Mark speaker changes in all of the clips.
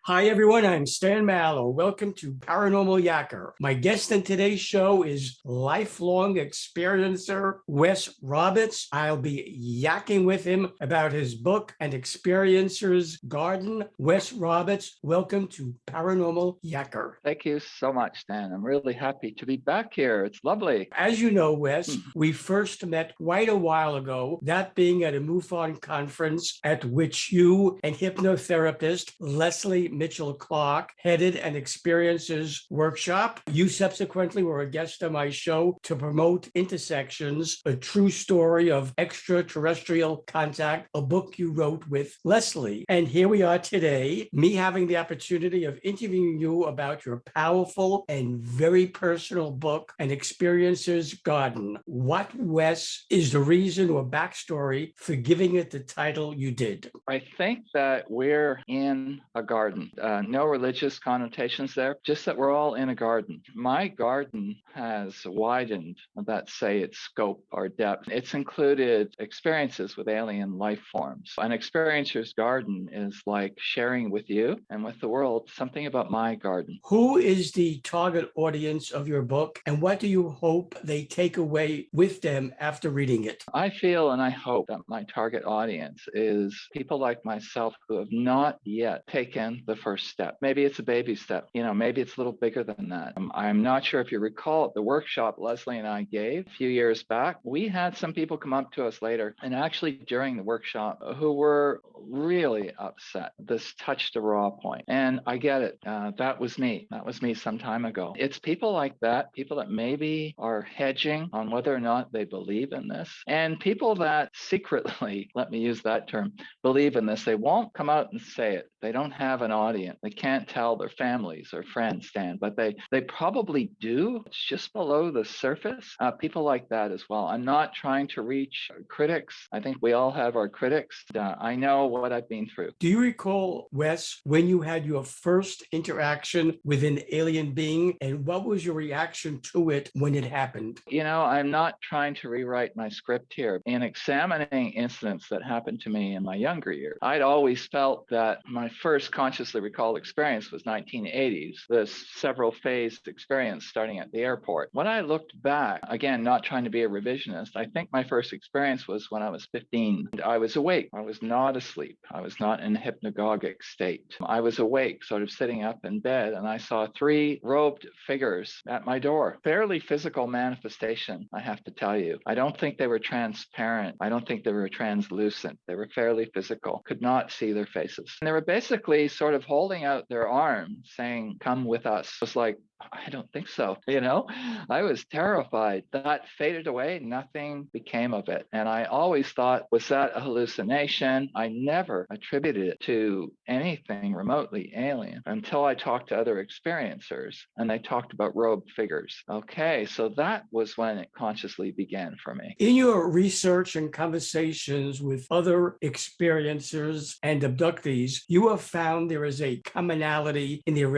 Speaker 1: Hi, everyone. I'm Stan Mallow. Welcome to Paranormal Yacker. My guest in today's show is lifelong experiencer Wes Roberts. I'll be yakking with him about his book and Experiencer's Garden. Wes Roberts, welcome to Paranormal Yacker.
Speaker 2: Thank you so much, Stan. I'm really happy to be back here. It's lovely.
Speaker 1: As you know, Wes, we first met quite a while ago, that being at a MUFON conference at which you and hypnotherapist Leslie Mitchell-Clarke headed an experiences workshop. You subsequently were a guest on my show to promote Intersections, a true story of extraterrestrial contact, a book you wrote with Leslie. And here we are today, me having the opportunity of interviewing you about your powerful and very personal book, An Experiencer's Garden. What, Wes, is the reason or backstory for giving it the title you did?
Speaker 2: I think that we're in a garden. No religious connotations there, just that we're all in a garden. My garden has widened, let's say, its scope or depth. It's included experiences with alien life forms. An experiencer's garden is like sharing with you and with the world something about my garden.
Speaker 1: Who is the target audience of your book, and what do you hope they take away with them after reading it?
Speaker 2: I feel and I hope that my target audience is people like myself who have not yet taken the first step. Maybe it's a baby step, maybe it's a little bigger than that. I'm not sure if you recall the workshop Leslie and I gave a few years back. We had some people come up to us later and actually during the workshop who were really upset. This touched a raw point. And I get it. That was me. That was me some time ago. It's people like that, people that maybe are hedging on whether or not they believe in this, and people that secretly, let me use that term, believe in this. They won't come out and say it. They don't have an audience. They can't tell their families or friends, Stan, but they probably do. It's just below the surface. People like that as well. I'm not trying to reach critics. I think we all have our critics. I know what I've been through.
Speaker 1: Do you recall, Wes, when you had your first interaction with an alien being, and what was your reaction to it when it happened?
Speaker 2: I'm not trying to rewrite my script here. In examining incidents that happened to me in my younger years, I'd always felt that my first consciously recalled experience was 1980s, this several phased experience starting at the airport. When I looked back, again, not trying to be a revisionist, I think my first experience was when I was 15. I was awake. I was not asleep. I was not in a hypnagogic state. I was awake, sort of sitting up in bed, and I saw three robed figures at my door. Fairly physical manifestation, I have to tell you. I don't think they were transparent. I don't think they were translucent. They were fairly physical. Could not see their faces. And they were basically sort of holding out their arms saying, "Come with us." It was like, I don't think so. I was terrified. That faded away. Nothing became of it. And I always thought, was that a hallucination? I never attributed it to anything remotely alien until I talked to other experiencers and they talked about robed figures. Okay, so that was when it consciously began for me.
Speaker 1: In your research and conversations with other experiencers and abductees, you have found there is a commonality in their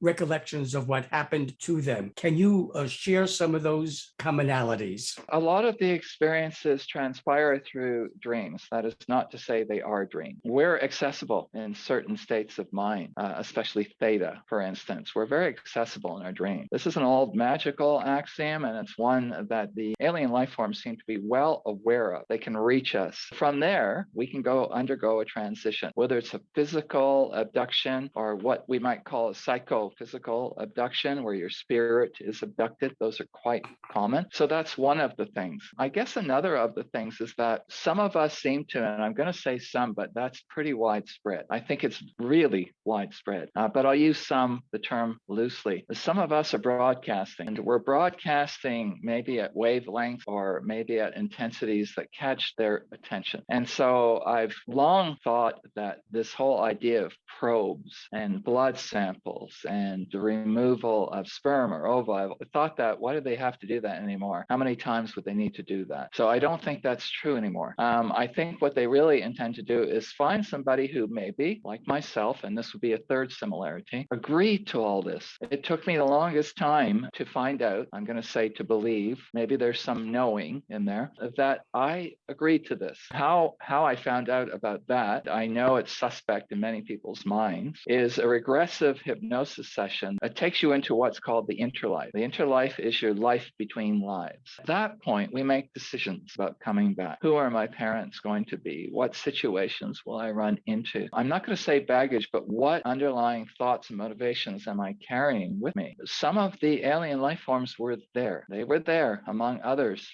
Speaker 1: recollections of what happened to them. Can you share some of those commonalities?
Speaker 2: A lot of the experiences transpire through dreams. That is not to say they are dreams. We're accessible in certain states of mind, especially theta, for instance. We're very accessible in our dreams. This is an old magical axiom, and it's one that the alien life forms seem to be well aware of. They can reach us. From there, we can undergo a transition, whether it's a physical abduction or what we might call a psychophysical abduction, where your spirit is abducted. Those are quite common. So that's one of the things. I guess another of the things is that some of us seem to, and I'm going to say some, but that's pretty widespread. I think it's really widespread, but I'll use the term loosely. Some of us are broadcasting, and we're broadcasting maybe at wavelengths or maybe at intensities that catch their attention. And so I've long thought that this whole idea of probes and blood samples and removal of sperm or ova. I thought that, why do they have to do that anymore? How many times would they need to do that? So I don't think that's true anymore. I think what they really intend to do is find somebody who maybe, like myself, and this would be a third similarity, agree to all this. It took me the longest time to find out, I'm going to say to believe, maybe there's some knowing in there, that I agreed to this. How I found out about that, I know it's suspect in many people's minds, is a regressive hypnosis session that takes you into what's called the interlife. The interlife is your life between lives. At that point, we make decisions about coming back. Who are my parents going to be? What situations will I run into? I'm not going to say baggage, but what underlying thoughts and motivations am I carrying with me? Some of the alien life forms were there. They were there among others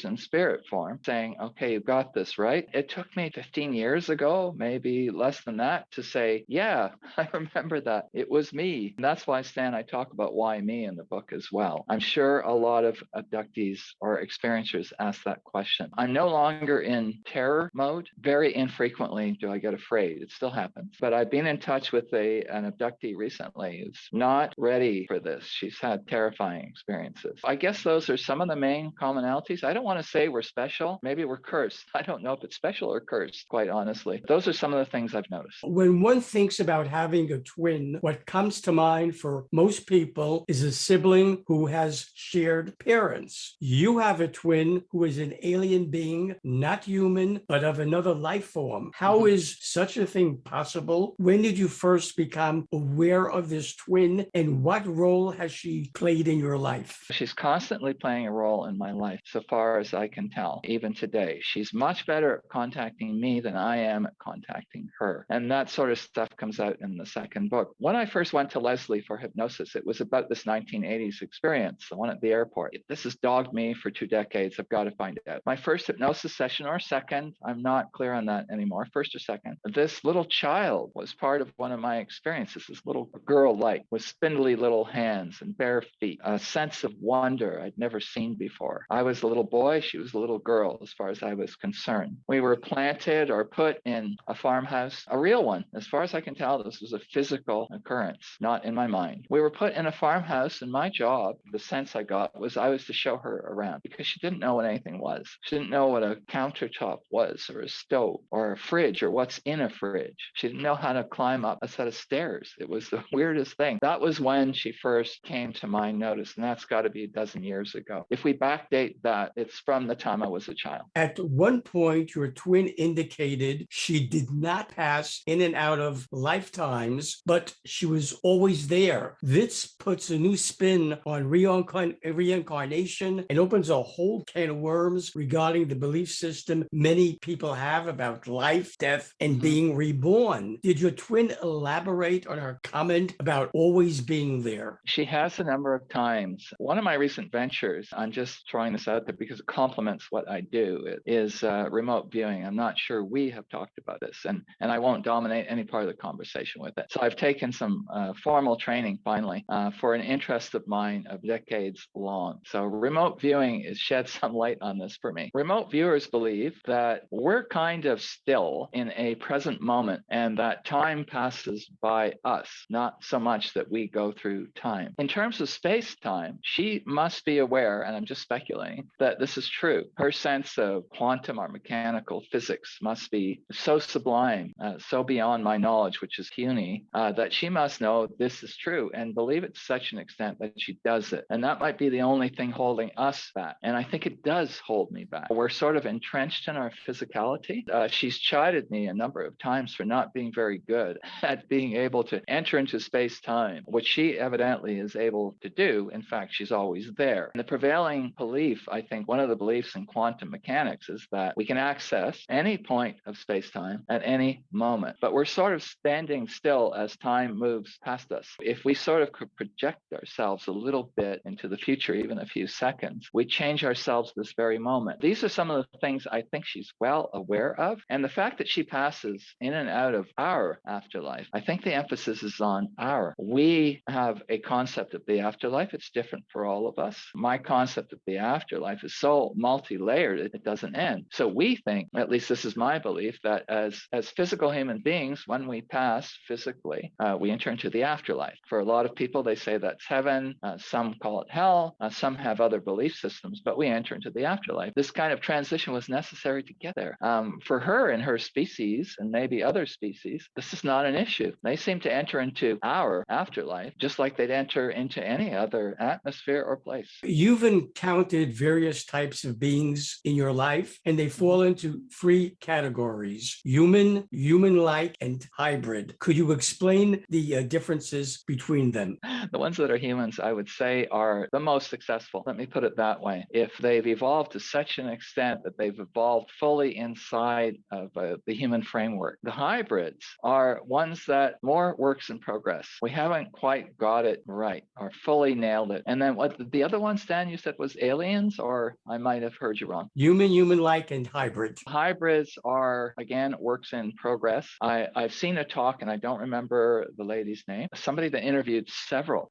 Speaker 2: in spirit form, saying, okay, you've got this, right? It took me 15 years ago, maybe less than that, to say, yeah, I remember that. It was me. And that's why, Stan, I talk about why me in the book as well. I'm sure a lot of abductees or experiencers ask that question. I'm no longer in terror mode. Very infrequently do I get afraid. It still happens. But I've been in touch with an abductee recently who's not ready for this. She's had terrifying experiences. I guess those are some of the main commonalities. I don't want to say we're special. Maybe we're cursed. I don't know if it's special or cursed, quite honestly. Those are some of the things I've noticed.
Speaker 1: When one thinks about having a twin, what comes to mind for most people is a sibling who has shared parents. You have a twin who is an alien being, not human, but of another life form. How is such a thing possible? When did you first become aware of this twin, and what role has she played in your life?
Speaker 2: She's constantly playing a role in my life, so far as I can tell, even today. She's much better at contacting me than I am at contacting her. And that sort of stuff comes out in the second book. When I first went to Leslie for hypnosis, it was about this 1980s experience, the one at the airport. This has dogged me for 2 decades. I've got to find out. My first hypnosis session, or second, I'm not clear on that anymore, first or second, this little child was part of one of my experiences. This little girl-like with spindly little hands and bare feet, a sense of wonder I'd never seen before. I was a little boy, she was a little girl as far as I was concerned. We were planted or put in a farmhouse, a real one. As far as I can tell, this was a physical occurrence, not in my mind. We were put in a farmhouse, and my job, the sense I got, was I was to show her around, because she didn't know what anything was. She didn't know what a countertop was, or a stove, or a fridge, or what's in a fridge. She didn't know how to climb up a set of stairs. It was the weirdest thing. That was when she first came to my notice, and that's got to be a dozen years ago. If we backdate that, it's from the time I was a child.
Speaker 1: At one point, your twin indicated she did not pass in and out of lifetimes, but she was always there. This puts a new spin on reincarnation and opens a whole can of worms regarding the belief system many people have about life, death, and being reborn. Did your twin elaborate on her comment about always being there?
Speaker 2: She has a number of times. One of my recent ventures, I'm just throwing this out there because it complements what I do, is remote viewing. I'm not sure we have talked about this, and I won't dominate any part of the conversation with it. So I've taken some formal training finally for an interest of mine of decades long. So remote viewing has shed some light on this for me. Remote viewers believe that we're kind of still in a present moment, and that time passes by us, not so much that we go through time. In terms of space-time, she must be aware, and I'm just speculating, that this is true. Her sense of quantum or mechanical physics must be so sublime, so beyond my knowledge, which is puny, that she must know this is true and believe it to such an extent that she does it. And that might be the only thing holding us back. And I think it does hold me back. We're sort of entrenched in our physicality. She's chided me a number of times for not being very good at being able to enter into space-time, which she evidently is able to do. In fact, she's always there. And the prevailing belief, I think one of the beliefs in quantum mechanics, is that we can access any point of space-time at any moment, but we're sort of standing still as time moves past us. If we sort of could project ourselves a little bit into the future, even a few seconds, we change ourselves this very moment. These are some of the things I think she's well aware of. And the fact that she passes in and out of our afterlife, I think the emphasis is on our. We have a concept of the afterlife. It's different for all of us. My concept of the afterlife is so multi-layered, it doesn't end. So we think, at least this is my belief, that as physical human beings, when we pass physically, we enter into the afterlife for a lot of people, they say that's heaven. Some call it hell. Some have other belief systems, but we enter into the afterlife. This kind of transition was necessary to get there. For her and her species, and maybe other species, this is not an issue. They seem to enter into our afterlife just like they'd enter into any other atmosphere or place.
Speaker 1: You've encountered various types of beings in your life, and they fall into three categories: human, human-like, and hybrid. Could you explain the differences between them?
Speaker 2: The ones that are humans, I would say, are the most successful. Let me put it that way. If they've evolved to such an extent that they've evolved fully inside of the human framework. The hybrids are ones that more works in progress. We haven't quite got it right or fully nailed it. And then what the other one, Stan, you said was aliens, or I might have heard you wrong.
Speaker 1: Human, human-like, and hybrid.
Speaker 2: Hybrids are, again, works in progress. I've seen a talk, and I don't remember the lady's name, somebody that interviewed several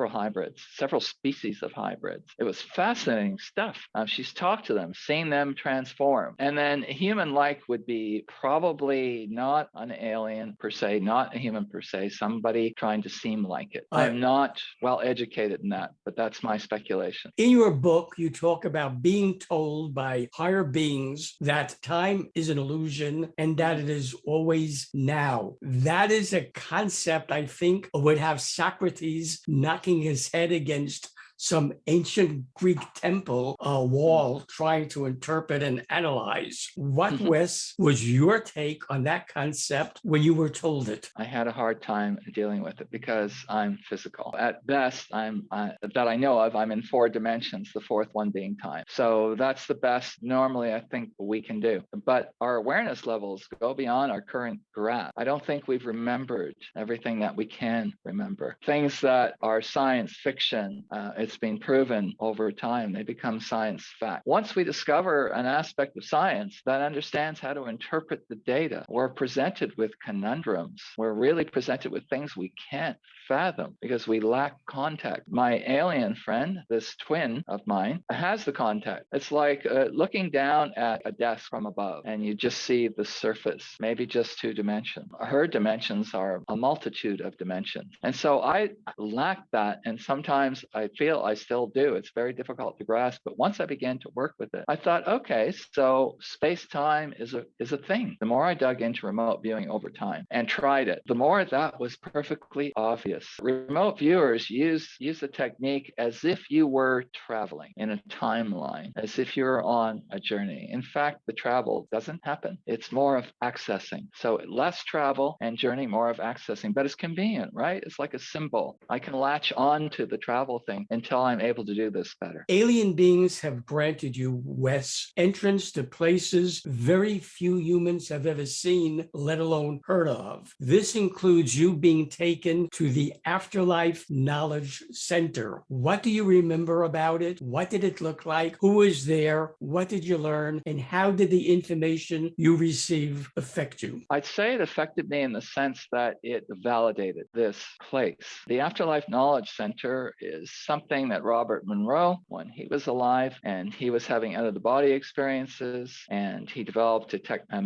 Speaker 2: hybrids, several species of hybrids. It was fascinating stuff. She's talked to them, seen them transform. And then human-like would be probably not an alien per se, not a human per se, somebody trying to seem like it. I'm not well educated in that, but that's my speculation.
Speaker 1: In your book, you talk about being told by higher beings that time is an illusion and that it is always now. That is a concept I think would have Socrates knocking his head against some ancient Greek temple wall trying to interpret and analyze. What, Wes, was your take on that concept when you were told it?
Speaker 2: I had a hard time dealing with it because I'm physical. At best, that I know of, I'm in 4 dimensions, the fourth one being time. So that's the best normally I think we can do. But our awareness levels go beyond our current grasp. I don't think we've remembered everything that we can remember. Things that are science fiction, it's been proven over time, they become science fact. Once we discover an aspect of science that understands how to interpret the data, we're presented with conundrums. We're really presented with things we can't fathom because we lack contact. My alien friend, this twin of mine, has the contact. It's like looking down at a desk from above and you just see the surface, maybe just 2 dimensions. Her dimensions are a multitude of dimensions. And so I lack that. And sometimes I feel I still do. It's very difficult to grasp. But once I began to work with it, I thought, okay, so space-time is a thing. The more I dug into remote viewing over time and tried it, the more that was perfectly obvious. Remote viewers use the technique as if you were traveling in a timeline, as if you're on a journey. In fact, the travel doesn't happen. It's more of accessing. So less travel and journey, more of accessing. But it's convenient, right? It's like a symbol. I can latch on to the travel thing until I'm able to do this better.
Speaker 1: Alien beings have granted you, Wes, entrance to places very few humans have ever seen, let alone heard of. This includes you being taken to the Afterlife Knowledge Center. What do you remember about it? What did it look like? Who was there? What did you learn? And how did the information you received affect you?
Speaker 2: I'd say it affected me in the sense that it validated this place. The Afterlife Knowledge Center is something that Robert Monroe, when he was alive and he was having out-of-the-body experiences, and he developed a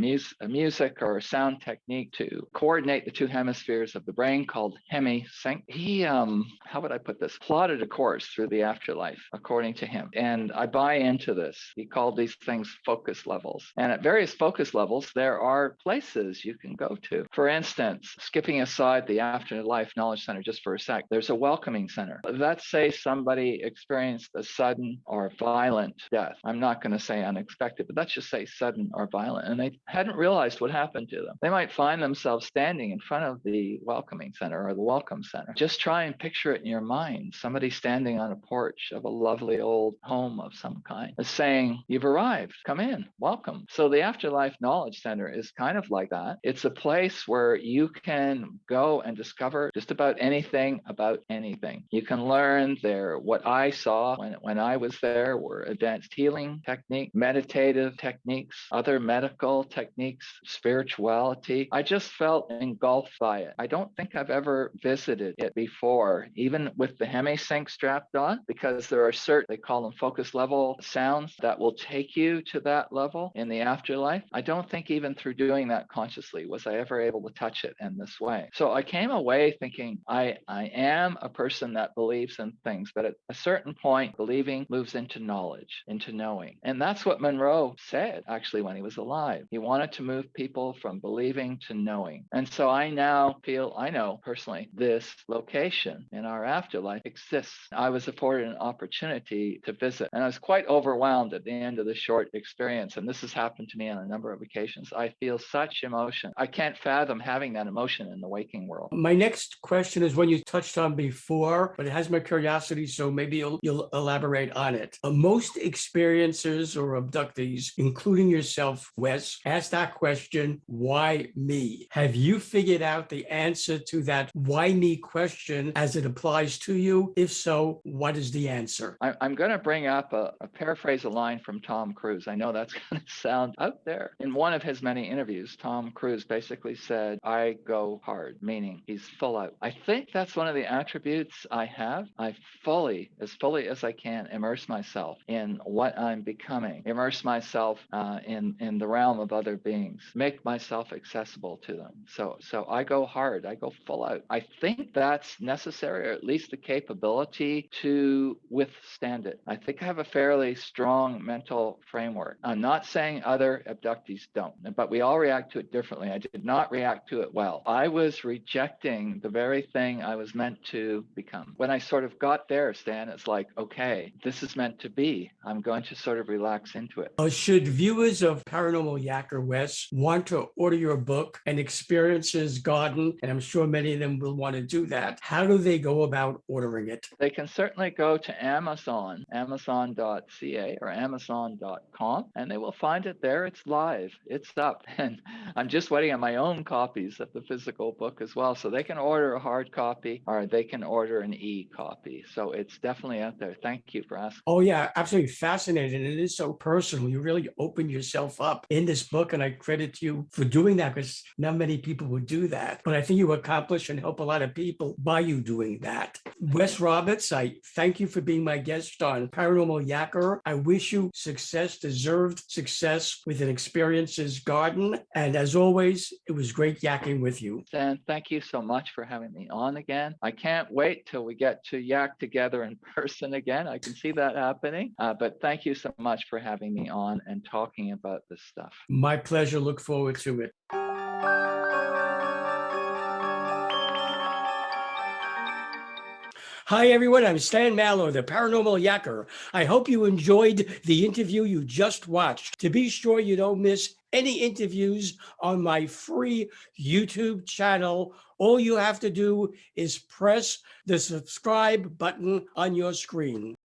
Speaker 2: music or a sound technique to coordinate the 2 hemispheres of the brain called Hemi-Sync. He, how would I put this, plotted a course through the afterlife, according to him. And I buy into this. He called these things focus levels. And at various focus levels, there are places you can go to. For instance, skipping aside the Afterlife Knowledge Center just for a sec, there's a welcoming center. Let's say somebody experienced a sudden or violent death. I'm not going to say unexpected, but let's just say sudden or violent. And they hadn't realized what happened to them. They might find themselves standing in front of the welcoming center or the welcome center. Just try and picture it in your mind. Somebody standing on a porch of a lovely old home of some kind is saying, "You've arrived, come in, welcome." So the Afterlife Knowledge Center is kind of like that. It's a place where you can go and discover just about anything about anything. You can learn their where what I saw when I was there were advanced healing technique, meditative techniques, other medical techniques, spirituality. I just felt engulfed by it. I don't think I've ever visited it before, even with the Hemi-Sync strapped on, because there are certain, they call them focus level sounds that will take you to that level in the afterlife. I don't think even through doing that consciously was I ever able to touch it in this way. So I came away thinking I am a person that believes in things, but at a certain point, believing moves into knowledge, into knowing. And that's what Monroe said, actually, when he was alive. He wanted to move people from believing to knowing. And so I now feel, I know personally, this location in our afterlife exists. I was afforded an opportunity to visit, and I was quite overwhelmed at the end of the short experience. And this has happened to me on a number of occasions. I feel such emotion. I can't fathom having that emotion in the waking world.
Speaker 1: My next question is one you touched on before, but it has my curiosity, so maybe you'll elaborate on it. Most experiencers or abductees, including yourself, Wes, ask that question, why me? Have you figured out the answer to that why me question as it applies to you? If so, what is the answer?
Speaker 2: I'm going to bring up a paraphrase a line from Tom Cruise. I know that's going to sound out there. In one of his many interviews, Tom Cruise basically said, I go hard, meaning he's full out. I think that's one of the attributes I have. I fully as I can, immerse myself in what I'm becoming, immerse myself in the realm of other beings, make myself accessible to them. So I go hard, I go full out. I think that's necessary, or at least the capability to withstand it. I think I have a fairly strong mental framework. I'm not saying other abductees don't, but we all react to it differently. I did not react to it well. I was rejecting the very thing I was meant to become. When I sort of got there, Stan, it's like, okay, this is meant to be. I'm going to sort of relax into it.
Speaker 1: Should viewers of Paranormal Yacker, Wes, want to order your book, An Experiences Garden, and I'm sure many of them will want to do that, how do they go about ordering it?
Speaker 2: They can certainly go to Amazon, amazon.ca or amazon.com, and they will find it there. It's live. It's up. And I'm just waiting on my own copies of the physical book as well. So they can order a hard copy or they can order an e-copy. So it's definitely out there. Thank you for asking.
Speaker 1: Oh, yeah, absolutely fascinating. It is so personal. You really open yourself up in this book, and I credit you for doing that because not many people would do that. But I think you accomplish and help a lot of people by you doing that. Wes Roberts, I thank you for being my guest on Paranormal Yacker. I wish you success, deserved success with An Experiences Garden. And as always, it was great yakking with you.
Speaker 2: Dan, thank you so much for having me on again. I can't wait till we get to yak together in person again. I can see that happening. But thank you so much for having me on and talking about this stuff.
Speaker 1: My pleasure. Look forward to it. Hi, everyone. I'm Stan Mallow, the Paranormal Yacker. I hope you enjoyed the interview you just watched. To be sure you don't miss any interviews on my free YouTube channel, all you have to do is press the subscribe button on your screen.